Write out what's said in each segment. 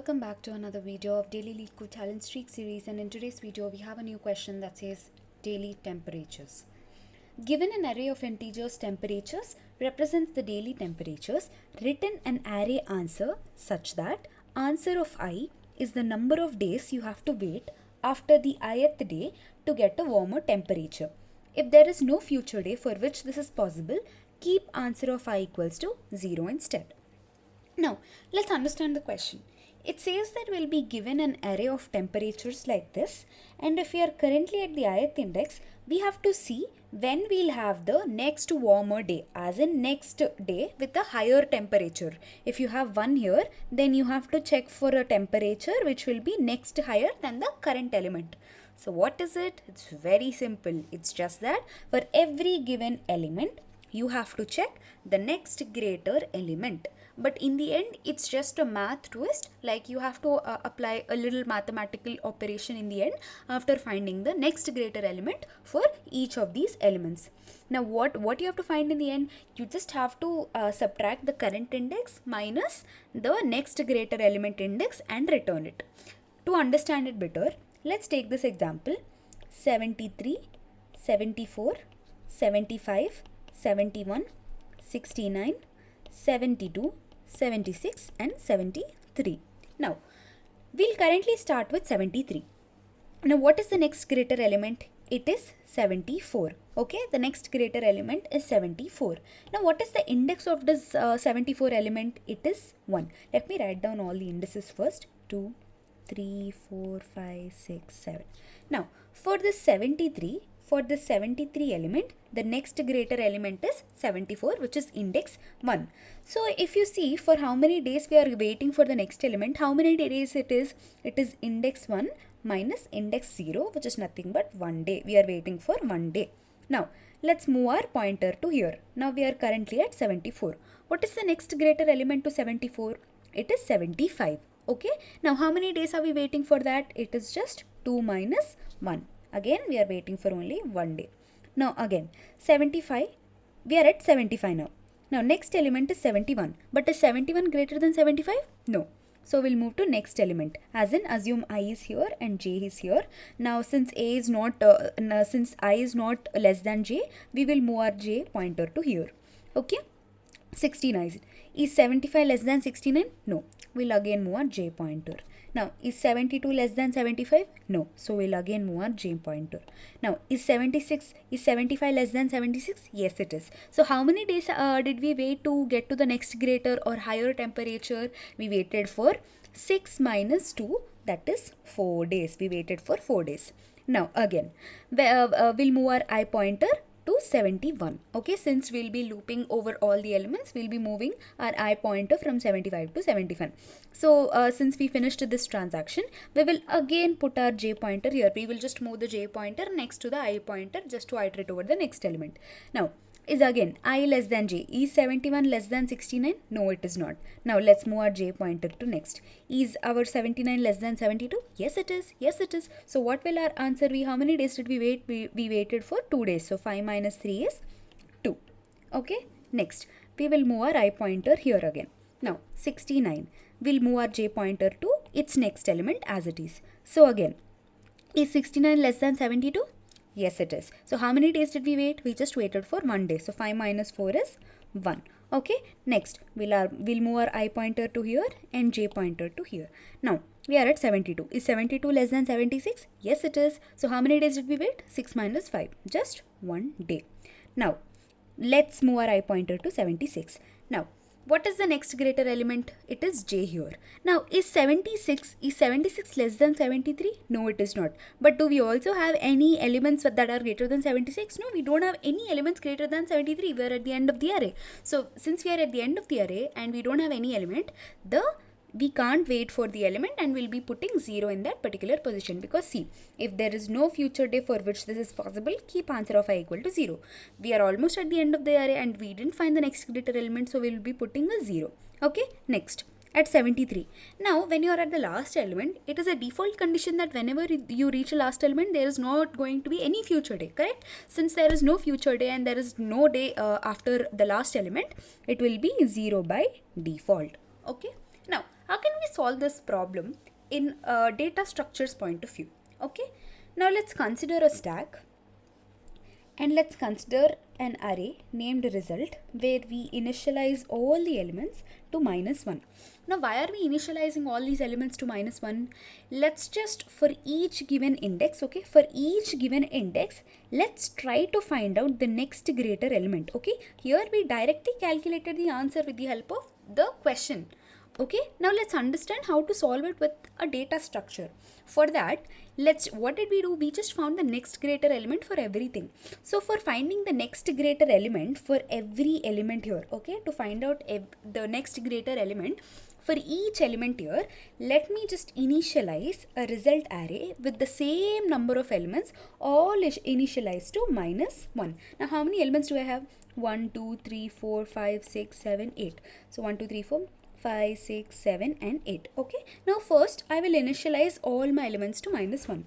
welcome back to another video of Daily LeetCode Challenge Streak series, and in today's video we have a new question that says daily temperatures. Given an array of integers, temperatures represents the daily temperatures. Written an array answer such that answer of I is the number of days you have to wait after the ith day to get a warmer temperature. If there is no future day for which this is possible, keep answer of I equals to 0 instead. Now, let's understand the question. It says that we'll be given an array of temperatures like this, and if we are currently at the ith index, we have to see when we'll have the next warmer day, as in next day with a higher temperature. If you have one here, then you have to check for a temperature which will be next higher than the current element. So what is it? It's very simple. It's just that for every given element, you have to check the next greater element. But in the end, it's just a math twist, like you have to apply a little mathematical operation in the end after finding the next greater element for each of these elements. Now what you have to find in the end, you just have to subtract the current index minus the next greater element index and return it. To understand it better, let's take this example: 73, 74, 75, 71, 69, 72, 76 and 73. Now, we'll currently start with 73. Now, what is the next greater element? It is 74. Okay, the next greater element is 74. Now, what is the index of this 74 element? It is 1. Let me write down all the indices first. 2, 3, 4, 5, 6, 7. Now, for this 73, for this 73 element, the next greater element is 74, which is index 1. So if you see for how many days we are waiting for the next element, how many days it is? It is index 1 minus index 0, which is nothing but 1 day. We are waiting for 1 day. Now, let's move our pointer to here. Now we are currently at 74. What is the next greater element to 74? It is 75. Okay. Now, how many days are we waiting for that? It is just 2 minus 1. Again, we are waiting for only 1 day. Now, again, 75, we are at 75 now. Now, next element is 71. But is 71 greater than 75? No. So, we'll move to next element. As in, assume I is here and J is here. Now, since I is not less than J, we will move our J pointer to here. Okay. 69. Is 75 less than 69? No. We'll again move our J pointer. Now, is 72 less than 75? No. So, we'll again move our J pointer. Now, is 75 less than 76? Yes, it is. So, how many days did we wait to get to the next greater or higher temperature? We waited for 6 minus 2, that is 4 days. We waited for 4 days. Now, again, we'll move our I pointer to 71. Okay, since we'll be looping over all the elements, we'll be moving our I pointer from 75 to 71. So since we finished this transaction, we will again put our J pointer here. We will just move the J pointer next to the I pointer just to iterate over the next element. Now, is again I less than J. Is 71 less than 69? No, it is not. Now let's move our J pointer to next. Is our 79 less than 72? Yes, it is. Yes, it is. So what will our answer be? How many days did we wait? We waited for 2 days. So 5 minus 3 is 2. Okay. Next, we will move our I pointer here again. Now 69. We'll move our J pointer to its next element as it is. So again, is 69 less than 72? Yes, it is. So, how many days did we wait? We just waited for 1 day. So, 5 minus 4 is 1. Okay. Next, we'll move our I pointer to here and J pointer to here. Now, we are at 72. Is 72 less than 76? Yes, it is. So, how many days did we wait? 6 minus 5. Just 1 day. Now, let's move our I pointer to 76. Now, what is the next greater element? It is J here. Now, is 76 less than 73? No, it is not. But do we also have any elements that are greater than 76? No, we don't have any elements greater than 73. We are at the end of the array. So, since we are at the end of the array and we don't have any element, we can't wait for the element and we'll be putting 0 in that particular position, because see, if there is no future day for which this is possible, keep answer of I equal to 0. We are almost at the end of the array and we didn't find the next greater element, so we'll be putting a 0. Okay, next, at 73. Now, when you are at the last element, it is a default condition that whenever you reach a last element, there is not going to be any future day, correct? Since there is no future day and there is no day after the last element, it will be 0 by default. Okay. Now, how can we solve this problem in a data structures point of view? Okay, now let's consider a stack, and let's consider an array named result where we initialize all the elements to -1. Now why are we initializing all these elements to -1? Let's just, for each given index, okay, for each given index, let's try to find out the next greater element. Okay, here we directly calculated the answer with the help of the question. Okay, now let's understand how to solve it with a data structure. For that, what did we do? We just found the next greater element for everything. So for finding the next greater element for every element here, okay, to find out the next greater element for each element here, let me just initialize a result array with the same number of elements, all initialized to -1. Now how many elements do I have? 1, 2, 3, 4, 5, 6, 7, 8. So 1, 2, 3, 4, 5, 6, 7 and 8. Okay, now first I will initialize all my elements to -1.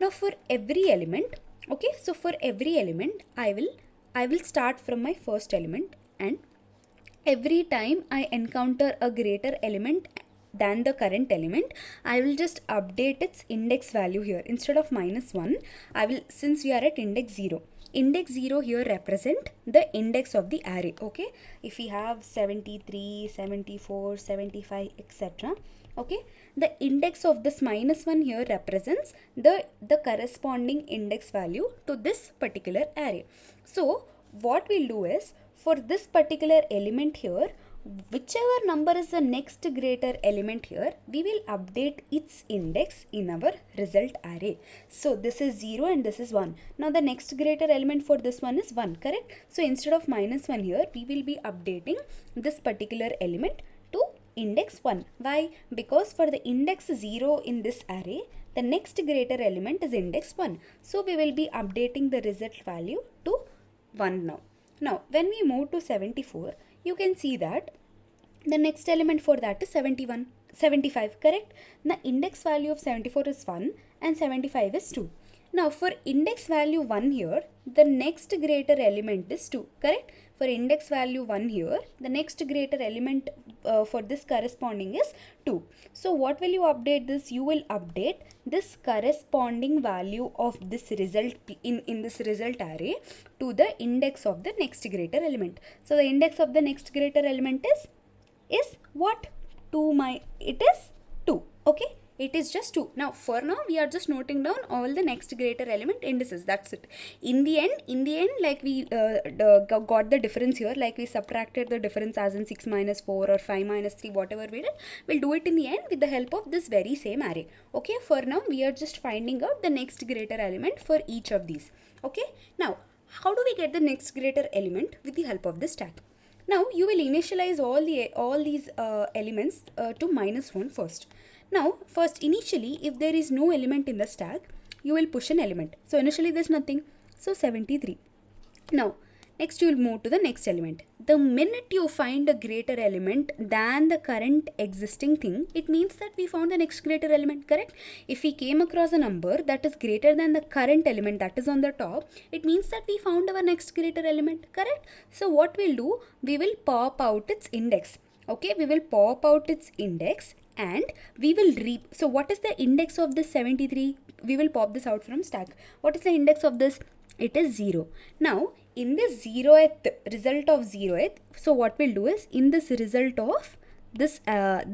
Now for every element, okay, so for every element I will start from my first element, and every time I encounter a greater element than the current element, I will just update its index value here. Instead of -1, I will, since we are at index 0, index 0 here represent the index of the array. Okay, if we have 73, 74, 75, etc., okay, the index of this -1 here represents the corresponding index value to this particular array. So what we'll do is, for this particular element here, whichever number is the next greater element here, we will update its index in our result array. So this is 0 and this is 1. Now the next greater element for this one is 1, correct? So instead of -1 here, we will be updating this particular element to index 1. Why? Because for the index 0 in this array, the next greater element is index 1. So we will be updating the result value to 1 now. Now when we move to 74, you can see that the next element for that is 75, correct? The index value of 74 is 1 and 75 is 2. Now for index value 1 here, the next greater element is 2, correct? For index value 1 here, the next greater element for this corresponding is 2. So what will you update this? You will update this corresponding value of this result in this result array to the index of the next greater element. So the index of the next greater element is what? It is 2. Okay, it is just 2. Now for now we are just noting down all the next greater element indices. That's it. In the end, like we got the difference here, like we subtracted the difference as in 6 minus 4 or 5 minus 3, whatever we did, we'll do it in the end with the help of this very same array. Okay, for now we are just finding out the next greater element for each of these. Okay, now how do we get the next greater element? With the help of this stack. Now you will initialize all these elements to -1 first. Now first, initially, if there is no element in the stack, you will push an element. So initially there's nothing, so 73. Now next you will move to the next element. The minute you find a greater element than the current existing thing, it means that we found the next greater element, correct? If we came across a number that is greater than the current element that is on the top, it means that we found our next greater element, correct? So what we'll do, we will pop out its index. Okay, we will pop out its index and we will so what is the index of this 73? We will pop this out from stack. What is the index of this? It is 0. Now in this 0th result of 0th, so what we'll do is, in this result of this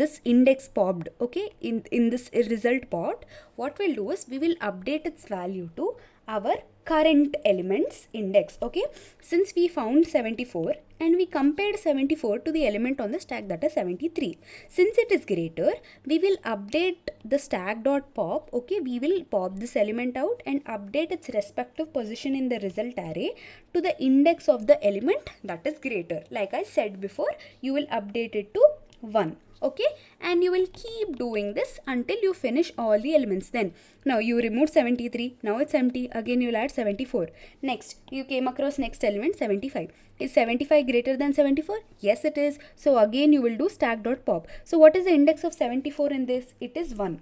this index popped, okay, in this result pot, what we'll do is, we will update its value to our current elements index. Okay, since we found 74 and we compared 74 to the element on the stack, that is 73, since it is greater, we will update the stack.pop. okay, we will pop this element out and update its respective position in the result array to the index of the element that is greater. Like I said before, you will update it to 1. Okay, and you will keep doing this until you finish all the elements. Then now you removed 73, now it's empty, again you'll add 74. Next you came across next element 75. Is 75 greater than 74? Yes, it is. So again you will do stack.pop. So what is the index of 74 in this? It is 1.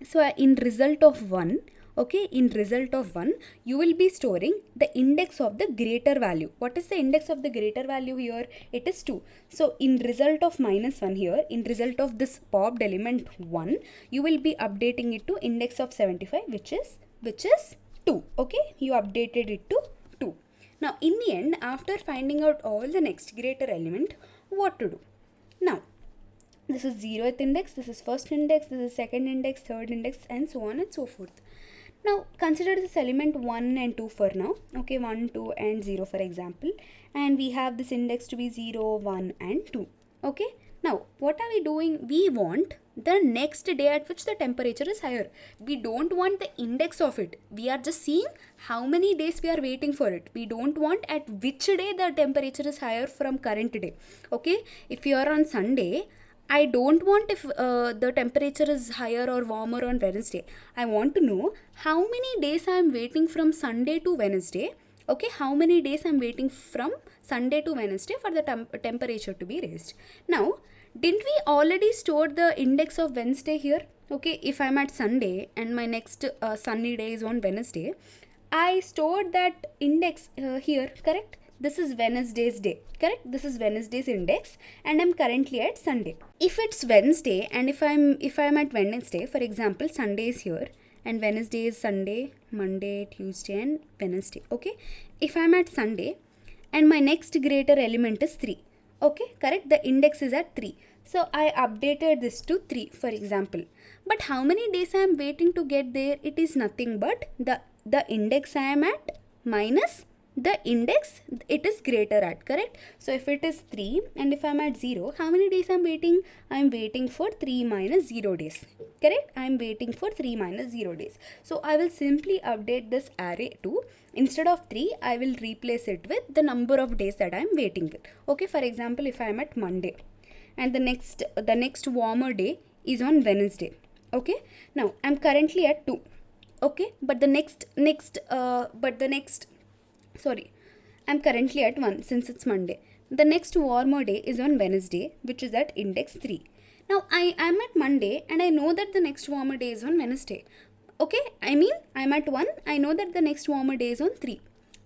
So in result of 1, Okay, in result of 1, you will be storing the index of the greater value. What is the index of the greater value here? It is 2. So in result of -1 here, in result of this popped element 1, you will be updating it to index of 75, which is 2. Okay, you updated it to 2. Now in the end, after finding out all the next greater element, what to do? Now this is 0th index, this is first index, this is second index, third index, and so on and so forth. Now consider this element 1 and 2 for now. Okay, 1, 2 and 0 for example, and we have this index to be 0, 1 and 2. Okay, now what are we doing? We want the next day at which the temperature is higher. We don't want the index of it. We are just seeing how many days we are waiting for it. We don't want at which day the temperature is higher from current day. Okay, if you are on Sunday, I don't want if the temperature is higher or warmer on Wednesday. I want to know how many days I am waiting from Sunday to Wednesday. Okay, how many days I am waiting from Sunday to Wednesday for the temperature to be raised. Now, didn't we already store the index of Wednesday here? Okay, if I'm at Sunday and my next sunny day is on Wednesday, I stored that index here, correct? This is Wednesday's day, correct? This is Wednesday's index, and I'm currently at Sunday. If it's Wednesday and if I'm at Wednesday, for example, Sunday is here and Wednesday is Sunday, Monday, Tuesday and Wednesday. Okay, if I'm at Sunday and my next greater element is 3. Okay, correct? The index is at 3. So I updated this to 3, for example. But how many days I am waiting to get there? It is nothing but the index I am at minus the index it is greater at, correct? So if it is 3 and if I'm at 0, how many days I'm waiting? I'm waiting for 3 minus 0 days, correct? I'm waiting for 3 minus 0 days. So I will simply update this array to, instead of 3, I will replace it with the number of days that I'm waiting with. Okay, for example, if I'm at Monday and the next warmer day is on Wednesday. Okay, now I'm currently at 2. Okay, but I'm currently at 1 since it's Monday. The next warmer day is on Wednesday, which is at index 3. Now I am at Monday and I know that the next warmer day is on Wednesday. Okay, I mean I'm at 1, I know that the next warmer day is on 3.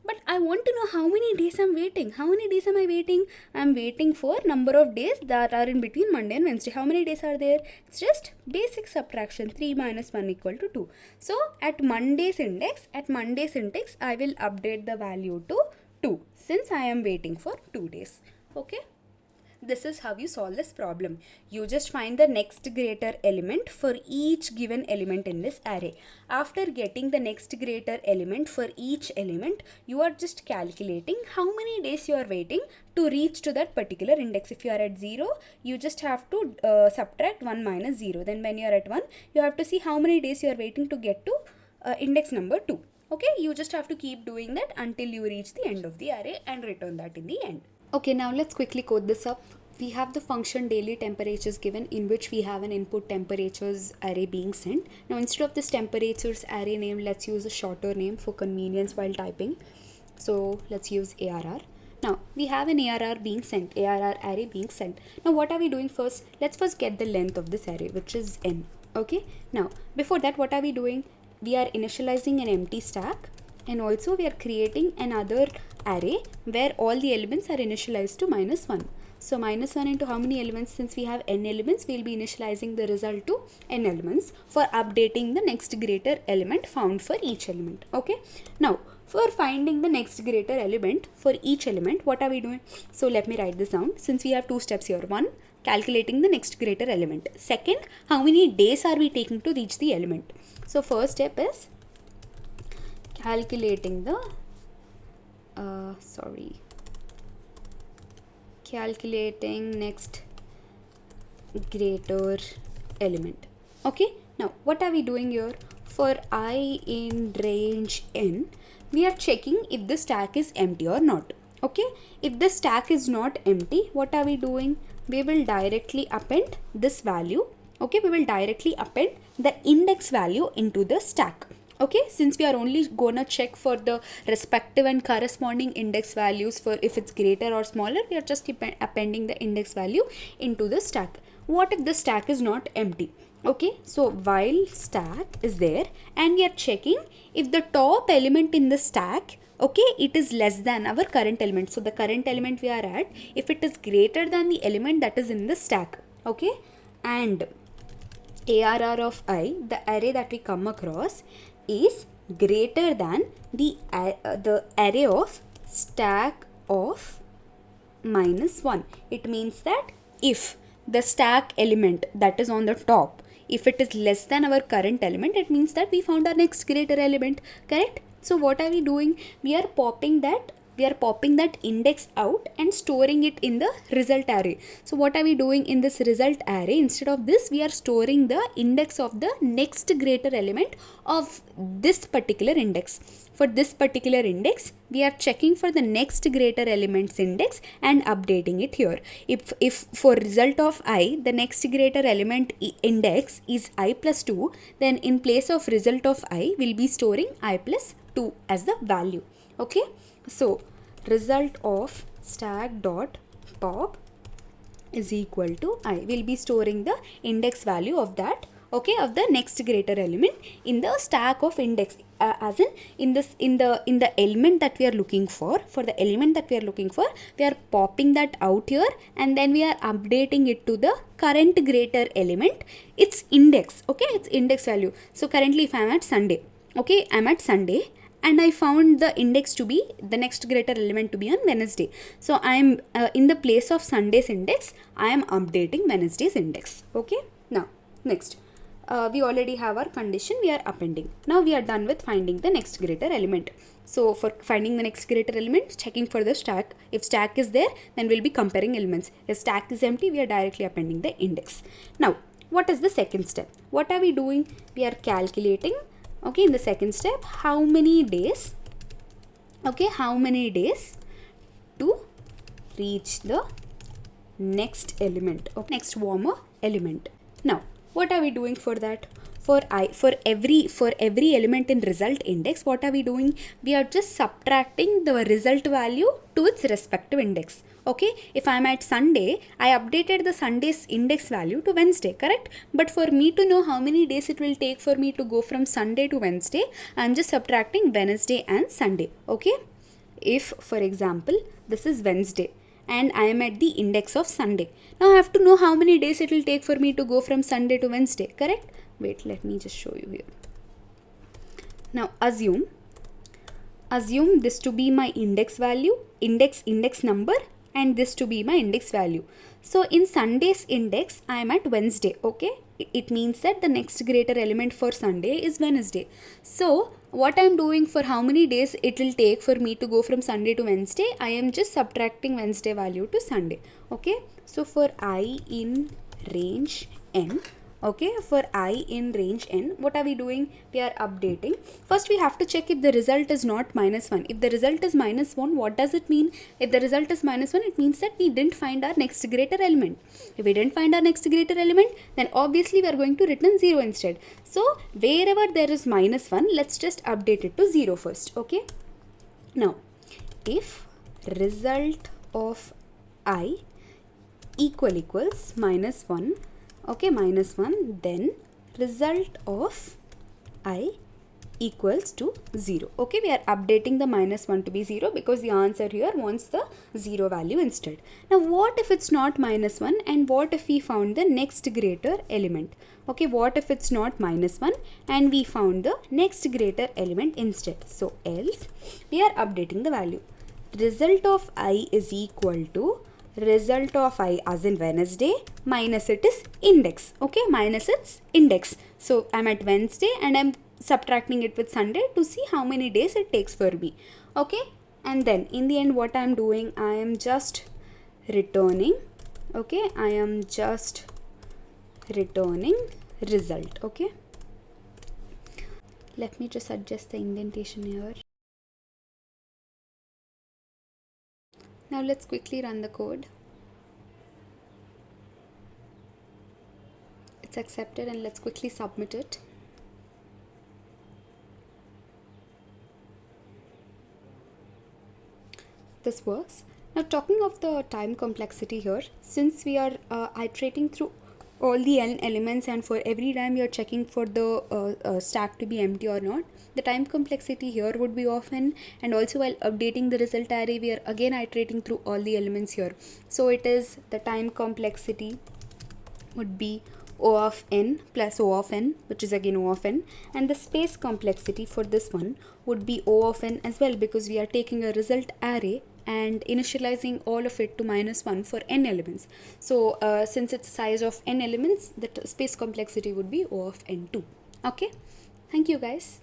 But I want to know how many days I'm waiting. How many days am I waiting? I'm waiting for number of days that are in between Monday and Wednesday. How many days are there? It's just basic subtraction. 3 minus 1 equal to 2. So at Monday's index, I will update the value to 2 since I am waiting for 2 days. Okay. This is how you solve this problem. You just find the next greater element for each given element in this array. After getting the next greater element for each element, you are just calculating how many days you are waiting to reach to that particular index. If you are at 0, you just have to subtract 1 minus 0. Then when you are at 1, you have to see how many days you are waiting to get to index number 2. Okay, you just have to keep doing that until you reach the end of the array and return that in the end. Okay, now let's quickly code this up. We have the function daily temperatures given, in which we have an input temperatures array being sent. Now instead of this temperatures array name, let's use a shorter name for convenience while typing. So let's use ARR. Now we have an ARR being sent, ARR array being sent. Now what are we doing first? Let's first get the length of this array, which is n. Okay, now before that, what are we doing? We are initializing an empty stack, and also we are creating another array where all the elements are initialized to -1. So -1 into how many elements? Since we have n elements, we'll be initializing the result to n elements for updating the next greater element found for each element. Okay, now for finding the next greater element for each element, what are we doing? So let me write this down. Since we have two steps here: one, calculating the next greater element; second, how many days are we taking to reach the element. So first step is calculating the calculating next greater element. Okay, now what are we doing here? For I in range n, we are checking if the stack is empty or not. Okay, if the stack is not empty, what are we doing? We will directly append this value. Okay, we will directly append the index value into the stack. Okay, since we are only gonna check for the respective and corresponding index values for if it's greater or smaller, we are just appending the index value into the stack. What if the stack is not empty? Okay, so while stack is there and we are checking if the top element in the stack, okay, it is less than our current element. So the current element we are at, if it is greater than the element that is in the stack, okay, and ARR of I, the array that we come across, is greater than the array of stack of -1. It means that if the stack element that is on the top, if it is less than our current element, it means that we found our next greater element, correct? So what are we doing? We are popping that index out and storing it in the result array. So what are we doing in this result array? Instead of this, we are storing the index of the next greater element of this particular index. For this particular index, we are checking for the next greater elements index and updating it here. If for result of I, the next greater element index is I plus 2, then in place of result of I, we'll be storing I plus 2 as the value. Okay, so result of stack dot pop is equal to I. We'll be storing the index value of that, okay, of the next greater element in the stack of index, as in the element that we are looking for. For the element that we are looking for, we are popping that out here and then we are updating it to the current greater element, its index, okay, its index value. So currently if I am at Sunday, okay, I'm at Sunday and I found the index to be, the next greater element to be on Wednesday. So I am in the place of Sunday's index, I am updating Wednesday's index. Okay, now next, we already have our condition, we are appending. Now we are done with finding the next greater element. So for finding the next greater element, checking for the stack. If stack is there, then we'll be comparing elements. If stack is empty, we are directly appending the index. Now, what is the second step? What are we doing? We are calculating, okay, in the second step, how many days, okay, how many days to reach the next element, or next warmer element. Now, what are we doing for that? For every element in result index, what are we doing? We are just subtracting the result value to its respective index. Okay, if I'm at Sunday, I updated the Sunday's index value to Wednesday, correct? But for me to know how many days it will take for me to go from Sunday to Wednesday, I'm just subtracting Wednesday and Sunday. Okay, if for example this is Wednesday and I am at the index of Sunday, now I have to know how many days it will take for me to go from Sunday to Wednesday, correct? Wait, let me just show you here. Now assume this to be my index value, index number, and this to be my index value. So in Sunday's index, I am at Wednesday, okay? It means that the next greater element for Sunday is Wednesday. So what I am doing, for how many days it will take for me to go from Sunday to Wednesday, I am just subtracting Wednesday value to Sunday, okay? So for I in range n, okay, for I in range n, what are we doing? We are updating. First we have to check if the result is not -1. If the result is -1, what does it mean? If the result is -1, it means that we didn't find our next greater element. If we didn't find our next greater element, then obviously we are going to return 0 instead. So wherever there is -1, let's just update it to 0 first, okay? Now, if result of I equals -1, okay, -1, then result of I equals to 0. Okay, we are updating the -1 to be 0 because the answer here wants the 0 value instead. Now what if it's not -1, and what if we found the next greater element? Okay, what if it's not -1 and we found the next greater element instead? So else we are updating the value. Result of I is equal to result of I as in Wednesday minus it is index, okay, minus its index. So I'm at Wednesday and I'm subtracting it with Sunday to see how many days it takes for me, okay? And then in the end what I'm doing, I am just returning, okay, I am just returning result, okay? Let me just adjust the indentation here. Now let's quickly run the code. It's accepted and let's quickly submit it. This works. Now talking of the time complexity here, since we are iterating through all the n elements, and for every time you're checking for the stack to be empty or not, the time complexity here would be of n. And also while updating the result array, we are again iterating through all the elements here, so it is the time complexity would be O of n plus O of n, which is again O of n, and the space complexity for this one would be O of n as well, because we are taking a result array and initializing all of it to -1 for n elements. So since it's size of n elements, the space complexity would be O of n2. Okay, thank you guys.